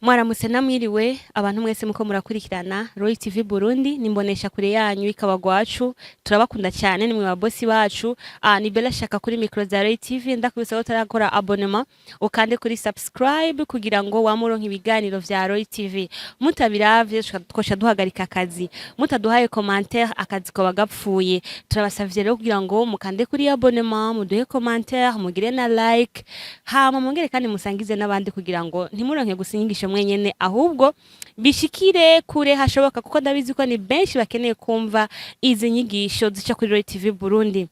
Mwaramutse namwiriwe abantu mwese muko murakurikirana Roy TV Burundi nimbonesha kure yanyu ikaba gwacu turabakunda cyane nimwe ba boss bacu ni Bella Shaka kuri micro za Roy TV ndakubise utarakora abonnement ukande kuri subscribe kugira ngo wamuronka ibiganiro vya Roy TV mutabiravye twosha duhagarika akazi mutaduhaye commentaire akazi ko bagapfuye turabasavye rero kugira ngo mukande kuri abonnement muduhe commentaire mugire na like hama mongere kandi musangize nabandi kugira ngo ntimuronke gusinyigisha mwenyene ahubwo bishikire kure hashoboka kuko ndabizi ko ni benshi bakeneye kumva izi nyigisho zica kuri Roy TV Burundi.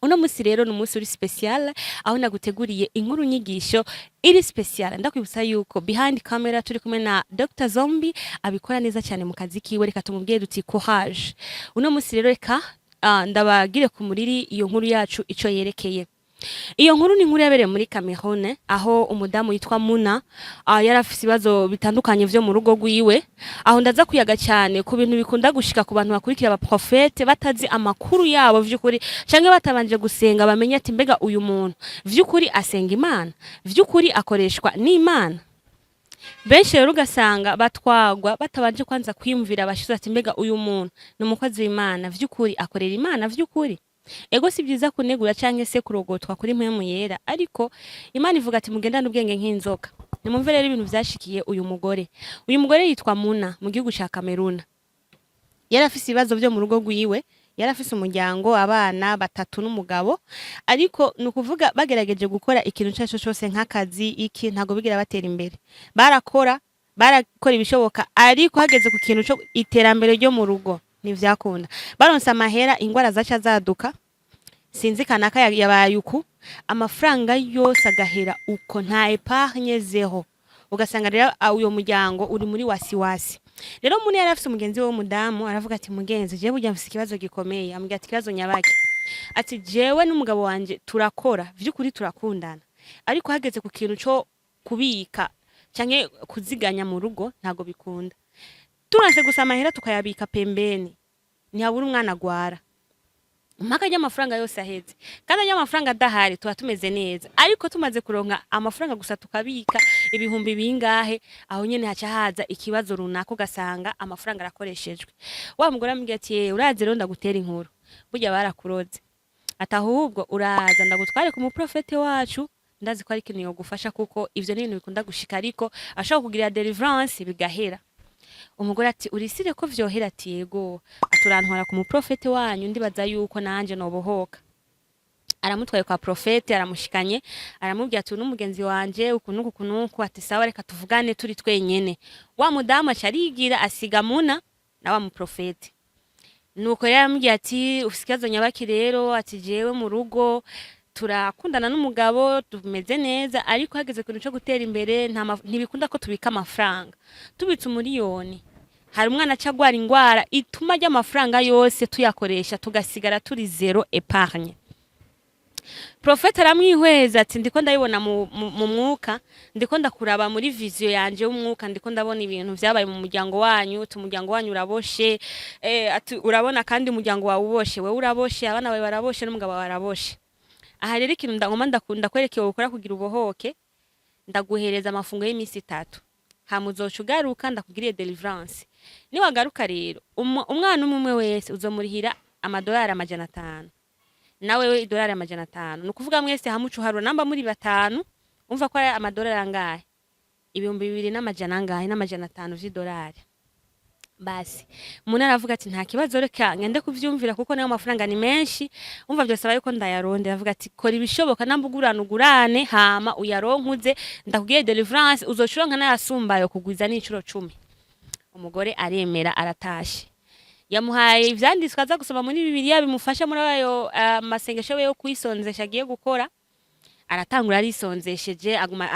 Uno musi rero n'umunsi uri special aho naguteguriye inkuru nyigisho iri special ndakwibutsa yuko behind camera turi kumwe na Dr Zombie abikora neza cyane mu kazi kiwe reka tumubwiye duti courage. Uno musi rero reka ndabagire ku muriri iyo nkuru yacu ico yerekeye. Iyo nkuru ni nkuru yabereye muri Cameroon aho umudamu yitwa Muna yarafise ibibazo bitandukanye vyo mu rugo rwiwe aho ndaza kuyaga cyane ku bintu bikunda gushika ku bantu bakurikira aba prophète batazi amakuru yabo vy'ukuri canke batabanje gusenga bamenye ati mbega uyu muntu vy'ukuri asenga Imana vy'ukuri akoreshwa n'Imana. Benshi rero ugasanga batwagwa batabanje kwanza kwiyumvira bashize ati mbega uyu muntu ni umukozi w'Imana vy'ukuri akorera Imana vy'ukuri. Ego si byiza kunegura canke se kurogotwa kuri mpemu yera ariko Imana ivuga ati mugendane ubwenge nk'inzoka. Nimumve rero ibintu vyashikiye uyu mugore. Uyu mugore yitwa Muna mu gihugu ca Cameroon. Yarafise ibibazo vyo mu rugo rwiwe, yarafise umuryango abana batatu n'umugabo ariko nukuvuga bagerageje gukora ikintu cyaco cyose nk'akazi iki ntago bigira batera imbere. Barakora ibishoboka ariko hageze ku kintu cyo iterambere ryo mu rugo nivyakunda. Baronse amahera ingwara zaca zaduka sinzi kanaka yabaye uku amafaranga yose agahera uko nta épargne zero ugasanga rero uyo muryango uri muri wasiwasi. Rero muni yarafise umugenzi we w'umudamu aravuga ati mugenzi je burya mfise ikibazo gikomeye ambwira ati kibazo nyabaki ati jewe n'umugabo wanje turakora vy'ukuri turakundana ariko hageze ku kintu cyo kubika canke kuziganya mu rugo ntago bikunda turanse gusa amahera tukayabika pembeni ntihabura umwana agwara mpaka y'amafaranga yose aheze kandi y'amafaranga adahari tuba tumeze neza ariko tumaze kuronka amafaranga gusa tukabika ibihumbi bingahe aho nyene haca haza ikibazo runaka ugasanga amafaranga arakoreshejwe. Wa mugore ambwiye ati uraze rero ndagutera inkuru burya barakuroze atahubwo uraza ndagutware ku muprofete wacu ndazi ko ari ikintu yo gufasha kuko ivyo ni ibintu bikunda gushika ariko ashaka kugira deliverance bigahera. Umugore ati urisire ko vyohera ati yego aturantwara ku muprofete wanyu ndibaza yuko nanje nobohoka. Aramutwaye kwa profete aramushikanye aramubwira ati n'umugenzi wanje ukunuku ati sawa reka tuvugane turi twenyene. Wa mudamu acarigira asiga Muna na wa muprofete. Nuko yaramubwira ati ufisikizo nyabaki rero ati jewe mu rugo turakundana n'umugabo tumeze neza ariko hageze kuntu cyo gutera imbere ntibikunda ko tubika amafaranga tubitse umuriyoni hari umwana cagwara ingwara ituma y'amafaranga yose tuyakoresha tugasigara turi zero épargne. Profete aramwihweza ati ndiko ndabibona mu mwuka ndiko ndakuraba muri vision yanje y'umwuka ndiko ndabona ibintu vyabaye mu muryango wanyu umuryango wanyu uraboshe ati urabona kandi umuryango wawe uboshe we uraboshe abana bawe baraboshe n'umugabo waraboshe. Aha rero ikintu ndagomba ndakunda kwerekeye ukora kugira ubohoke ndaguhereza amafungo y'imisi 3 hamuzoca ugaruka ndakugiriye deliverance ni wagaruka rero umwana umwe wese uzomurihira amadolari $500 nawe we $500 nukuvuga mwese hamucu harura namba muri 5 umva ko ari amadolari angahe ibihumbi 2,500 angahe $500 vy'idolari. Basi Muna aravuga ati nta kibazo reka ngende kuvyumvira kuko nayo amafaranga ni menshi umva byose abaye ko ndayaronde avuga ati kora ibishoboka nambuguranugurane hama uyaronkuze ndakugiye deliverance uzocuronka nayasumbayo kugwiza n'icuro 10. Umugore aremera aratashe yamuhaye ivyanditswe aza gusoma muri Bibiliya bimufasha muri ayo masengesho yo kwisonzesha agiye gukora aratangura arisonzesheje aguma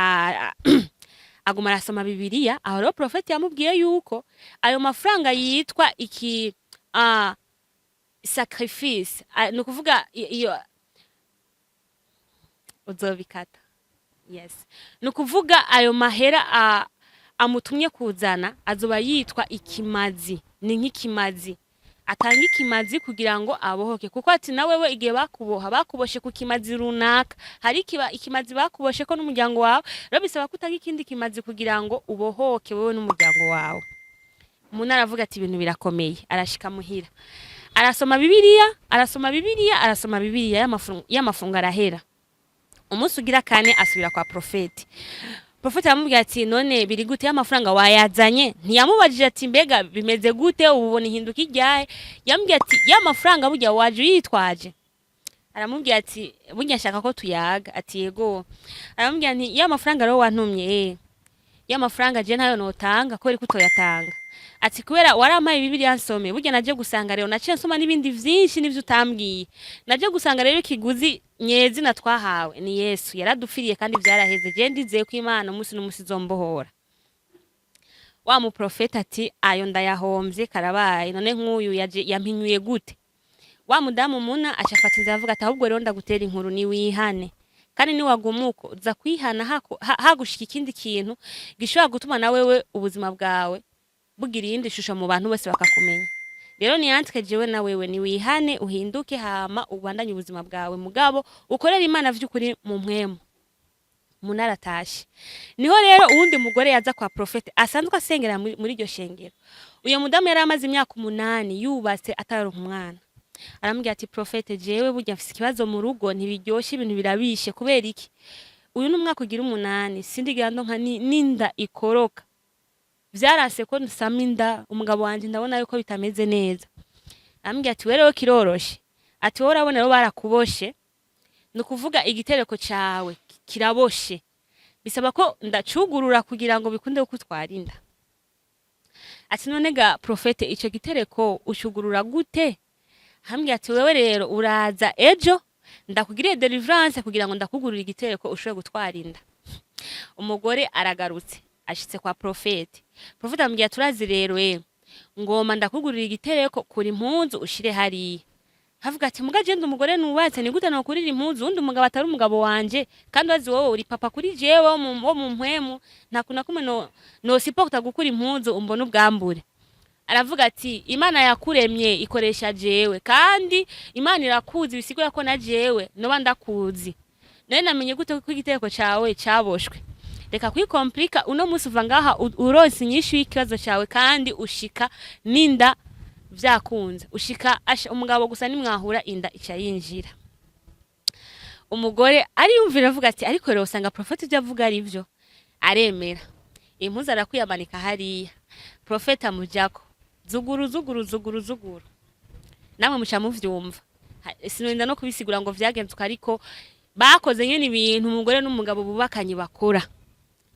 arasoma Bibiliya aho rero profete yamubwiye yuko ayo mafaranga yitwa iki sacrifice nukuvuga iyo uzobikata yes nukuvuga ayo mahera amutumye kuzana azoba yitwa ikimazi ni nk'ikimazi atanga ikimazi kugira ngo abohoke, kuko ati na wewe igihe bakuboshe ku kimazi runaka, hari ikimazi bakuboshe ko n'umuryango wawe, rero bisaba ko utanga ikindi kimazi kugira ngo ubohoke wewe n'umuryango wawe. Umuntu aravuga ati ibintu birakomeye, arashika muhira arasoma bibiliya y'amafungo arahera. Umunsi ugira kane asubira kwa profeti. Profeti aramubwira ati none biri gute y'amafaranga wayazanye? Ntiyamubajije ati mbega bimeze gute, ububona ihinduka iryahe? Yambwiye ati y'amafaranga burya waje uyitwaje? Aramubwira ati burya nshaka ko tuyaga. Ati yego. Aramubwira nti y'amafaranga rero wantumye y'amafaranga je ntayo notanga ko uri kutoyatanga. Ati kubera warampaye bibiliya nsome, burya naje gusanga rero naciye nsoma n'ibindi vyinshi n'ivyo utambwiye. Naje gusanga rero ikiguzi nyezi na twahawe ni Yesu, yaradufiriye kandi vyaraheze. Je ndizeye ko Imana umunsi n'umusi izombohora. Wa mu profeta ati ayo ndayahomvye karabaye, none nk'uyu yaje yampinyuye gute? Wa mudamu muna acafatiza avuga ati ahubwo rero ndagutera inkuru ni wihane, kandi ni wagumuko uza kwihana hagushika ikindi kintu gishobora gutuma na wewe ubuzima bwawe bugira iyindi shusho mu bantu bose bakakumenya. Rero niyandike jewe na wewe ni wihane uhinduke, hama ubandanye ubuzima bwawe mugabo ukorera Imana vy'ukuri mu mpwemu. Munaratashe. Niho rero uwundi mugore yaza kwa profete asanzwe asengera muri iryo shengero. Uyo mudamu yari amaze imyaka 8 yubatse ataronka umwana. Arambwira ati profete jewe burya mfise ikibazo mu rugo, ntibiryoshe ibintu birabishe kubera iki? Uyu n'umwaka ugira 8 sindigira ndonka ninda ikoroka. Vyarase ko nsama inda, umugabo wanje ndabona yuko bitameze neza. Ambwiye ati werewe kiroroshe. Ati wowe urabona rero barakuboshe, nukuvuga igitereko cawe kiraboshe. Bisaba ko ndacugurura kugira ngo bikunde gukutwara inda. Ati none ga profete ico gitereko ucugurura gute? Ambwiye ati wewe rero uraza ejo ndakugiriye deliverance kugira ngo ndakugurura igitereko ushobore gutwara inda. Umugore aragarutse ashitse kwa profete. Profete ambwiye turazi rero ngoma ndakugurira igitereko kuri impunzu ushire hariya. Havuga ati muga jende umugore nubatse ni gute no kurira impunzu undi umugabo atari umugabo wanje, kandi wazi wowe uri papa kuri jewe wo mu mpwemu, nta kuna kumwe no supporta gukura impunzu umbona ubwambure. Aravuga ati Imana yakuremye ikoresha jewe, kandi Imana irakuzi bisigura ko na jewe no ndakuzi. None namenye gute ko igitereko cawe caboshwe? Reka kwikomplika uno musi uva ngaha uronse inyishu y'ikibazo cawe kandi ushika ninda vyakunze. Ushika umugabo gusa nimwahura inda ica yinjira. Umugore ariyumvira avuga ati ariko rero usanga profete ivyo avuga ari vyo. Aremera. Impuzu arakuyamanika hariya. Profeta mujako. Zuguru. Namwe muca muvyumva. Sinonda no kubisigura ngo vyagenze ariko bakoze nyene ibintu umugore n'umugabo bubakanye bakora.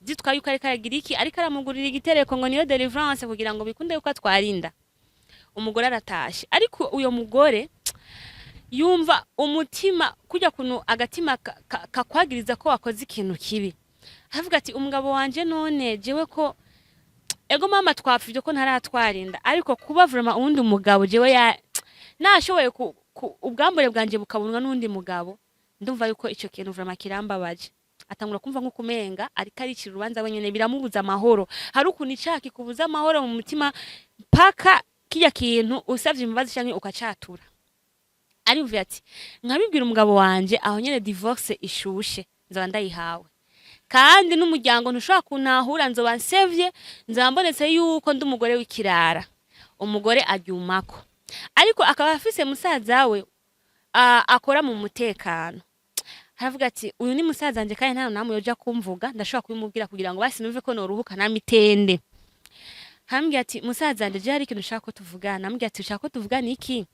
Zitwa yuko ariko aragira iki, ariko aramugurira igitereko ngo niyo deliverance kugira ngo bikunde yuko atwarinda. Umugore aratashe, ariko uyo mugore yumva umutima kujya kuno agatima kakwagiriza ko wakoze ikintu kibi. Havuga ati umugabo wanje none jewe ko ego mama twapfivye ko ntaratwarinda, ariko kuba vraiment uwundi mugabo jewe nashoboye ubwambure bwanje bukabunwa n'undi mugabo, ndumva yuko ico kintu vraiment kirambabaje. Atangura kumva nko kumenga ariko ari kirubanza wenyene biramubuza amahoro. Hari ukuntu icaki kubuza amahoro mu mutima paka kijya kintu usavye imbabazi canke ukacatura. Arivye ati nkabibwira umugabo wanje aho nyene divorce ishushe nzaba ndayihawe, kandi n'umuryango ntushobora kuntahura nzoba nsevye, nzambonetse yuko ndi umugore w'ikirara. Umugore aryumako, ariko akaba afise musaza we akora mu mutekano. Haravuga ati uyu ni musaza wanje kandi nta namwe yoja kumvuga, ndashobora kubimubwira kugira ngo basi numve ko noruhuka namitende. Hambwira ati musaza wanje je hari ikintu ushaka ko tuvugana. Ambwira ati ushaka ko tuvugana iki?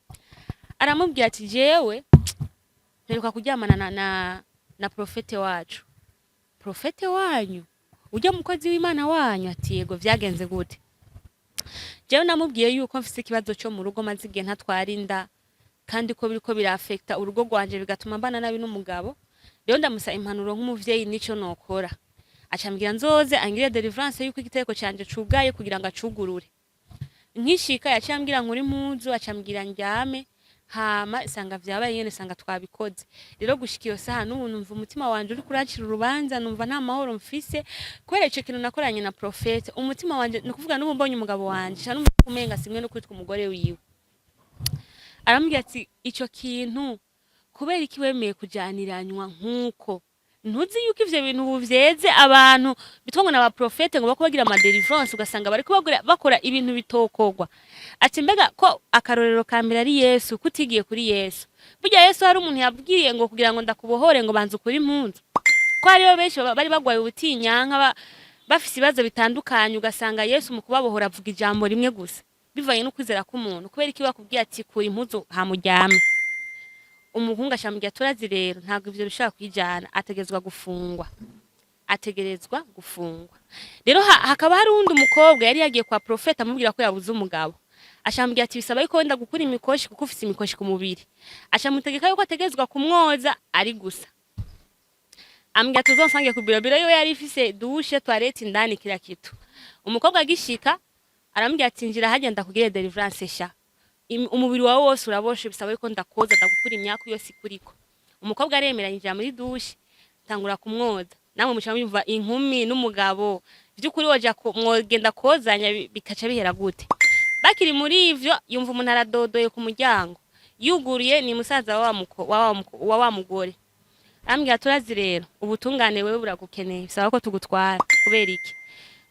Aramubwira ati jewe mperuka kuryamana na profete wacu. Profete wanyu? Ujya mukozi w'Imana wanyu? Ati yego. Vyagenze gute? Jewe namubwiye yuko mfise ikibazo cyo mu rugo maze igihe ntatwarinda, kandi ko biriko birafecta urugo rwanje bigatuma mbana nabi n'umugabo. Rero ndamusa impanuro nk'umuvyeyi nico nokora. Acambwira nzoze angire deliverance yuko igitereko canje cugaye kugira ngo acugurure. Nkishika yacambwira nkuri impuzu, acambwira njyame, hama isanga vyabaye nyene sanga twabikoze. Rero gushika iyo saha n'ubu numva umutima wanje uri kuracira urubanza, numva nta mahoro mfise kubera ico kintu nakoranye na profete. Umutima wanje nukuvuga n'ubu mbonye umugabo wanje cyane kumenga simwe no kwitwa umugore wiwe. arambwira ati ico kintu kubera iki wemeye kujaniranywa nkuko ntuzi yuko ivyo bintu buvyeze abantu bitwa na ba profete ngo bakubagira ama deliverance ugasanga bari bakora ibintu bitokogwa ati mbega ko akarorero ka mbere ari Yesu kutigiye kuri Yesu burya Yesu hari umuntu yabwiye ngo kugira ngo ndakubohore ngo banze ukuri impunzi ko hariho benshi bari bagwaye ubutinyanka bafise ibibazo bitandukanye ugasanga Yesu mu kubabohora avuga ijambo rimwe gusa bivanye no kwizera k'umuntu kubera iki bakubwiye ati kura impuzu hamuryame umuhungu ashambye turazi rero ntabwo ivyo bishaka kwijana ategerezwa gufungwa rero hakaba hari undi umukobwa yari yagiye kwa profeta amubwira ko yabuze umugabo ashambye ati bisaba yuko wenda gukura imikoshi kuko ufise imikoshi ku mubiri ashamutegeka yuko ategerezwa kumwoza ari gusa ambya tuzonsange ku biro yo yari ifise douche toilette indani kila kitu umukobwa agishika arambwira ati njira hagenda kugira deliverance sha umubiri wawe wose uraboshe bisaba yuko ndakoza ndagukura imyaku yose kuriko umukobwa aremera yinjira muri douche tangura kumwoza namwe mushaka yumva inkumi n'umugabo byukuri woja mwogenda kozanya bikaca bihera gute bakiri muri ivyo yumva umuntu aradodoye ku muryango yuguruye ni musaza wa mugore ambwira turazi rero ubutungane wewe buragukeneye bisaba ko tugutwara kubera iki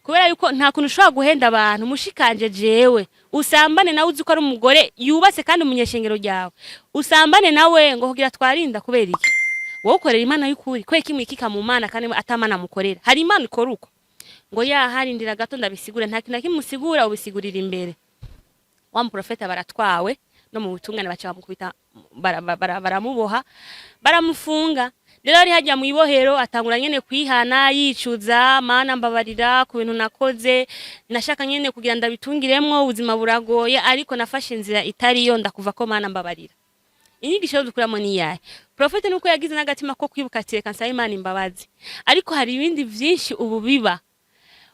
kubera yuko nta kuntu ushobora guhenda abantu mushikanje jewe usambane nawe uzi ko ari umugore yubatse kandi umunyeshengero ryawe usambane nawe ngo kugira twarinda kubera iki wowe ukorera Imana y'ukuri kwe kimwe ikika mu Mana kandi atamana mukorera hari Imana ikora uko ngo yaharindira gato ndabisigura nta kintu kimusigura ubisigurira imbere wa profeta baratwawe no mu butungane baca bamukubita baramuboha baramufunga rero ari hajya mu ibohero atangura nyene kwihana yicuza Mana mbabarira ku bintu nakoze nashaka nyene kugira ndabitungiremwo ubuzima buragoye ariko nafashe inzira itari yo ndakuva ko Mana mbabarira inyigisho dukuramo ni yaye profete nuko yagize n'agatima ko kwibuka ati reka nsaba Imana imbabazi ariko hari ibindi vyinshi ubu biba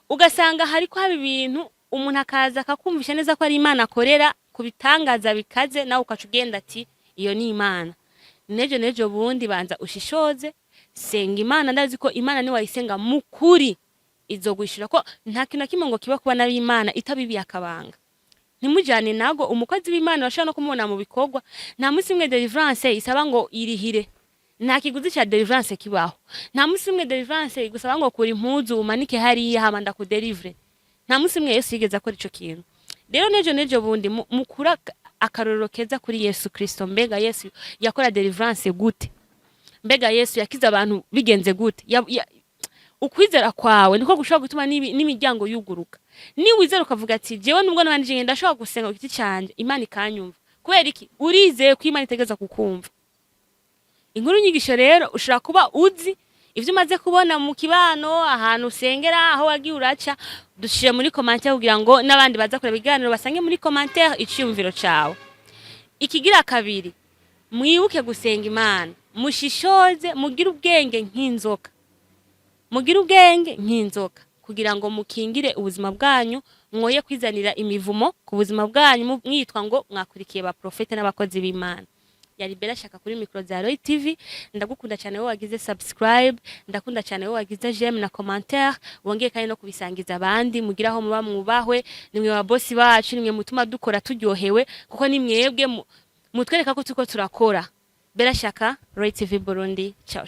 ugasanga hariko haba ibintu umuntu akaza akakumvisha neza ko ari Imana akorera kubitangaza bikaze nawe ukacugenda ati iyo ni Imana nejo bundi banza ushishoze senga Imana ndazi ko Imana ni wayisenga mukuri izogwishira ko nta kintu kimwe ngo kiba kuba nabi Imana itabibi akabanga nimujane nago umukozi w'Imana bashaka no kumubona mu bikorwa nta musi mwe deliverance isaba ngo irihire nta kiguzi cha deliverance kibaho nta musi mwe deliverance igusaba ngo kuri impuzu umanike hariya hamanda ku deliver nta musi mwe Yesu yigeza ko ico kintu rero nejo bundi mukura akarorero keza kuri Yesu Kristo mbega Yesu yakora deliverance gute mbega Yesu yakiza abantu bigenze gute ukwizera kwawe niko gushobora gutuma n'imiryango yuguruka ni wizera ukavuga ati jewe nubwo nabanje ngenda ndashobora gusenga ku giti canje Imana ikanyumva kubera iki urizeye ko Imana itegeza kukumva inkuru nyigisho rero ushobora kuba uzi ivyo umaze kubona mu kibano ahantu usengera aho wagiye uraca dushire muri commentaire kugira ngo nabandi baza kure biganiro basange muri commentaire iciyumviro cawe ikigira kabiri mwibuke gusenga Imana mushishoze mugire ubwenge nk'inzoka kugira ngo mukingire ubuzima bwanyu mwoye kwizanira imivumo ku buzima bwanyu mwitwa ngo mwakurikiye ba profete n'abakozi b'Imana yari Bella Shaka kuri micro za Roy TV ndagukunda cyane wowe wagize subscribe ndakunda cyane wowe wagize j'aime na commentaire wongeye kandi no kubisangiza abandi mugira aho muba mwubahwe nimwe wa boss bacu nimwe mutuma dukora turyohewe kuko nimwebwe mutwereka ko tuko turakora Bella Shaka Roy TV Burundi ciao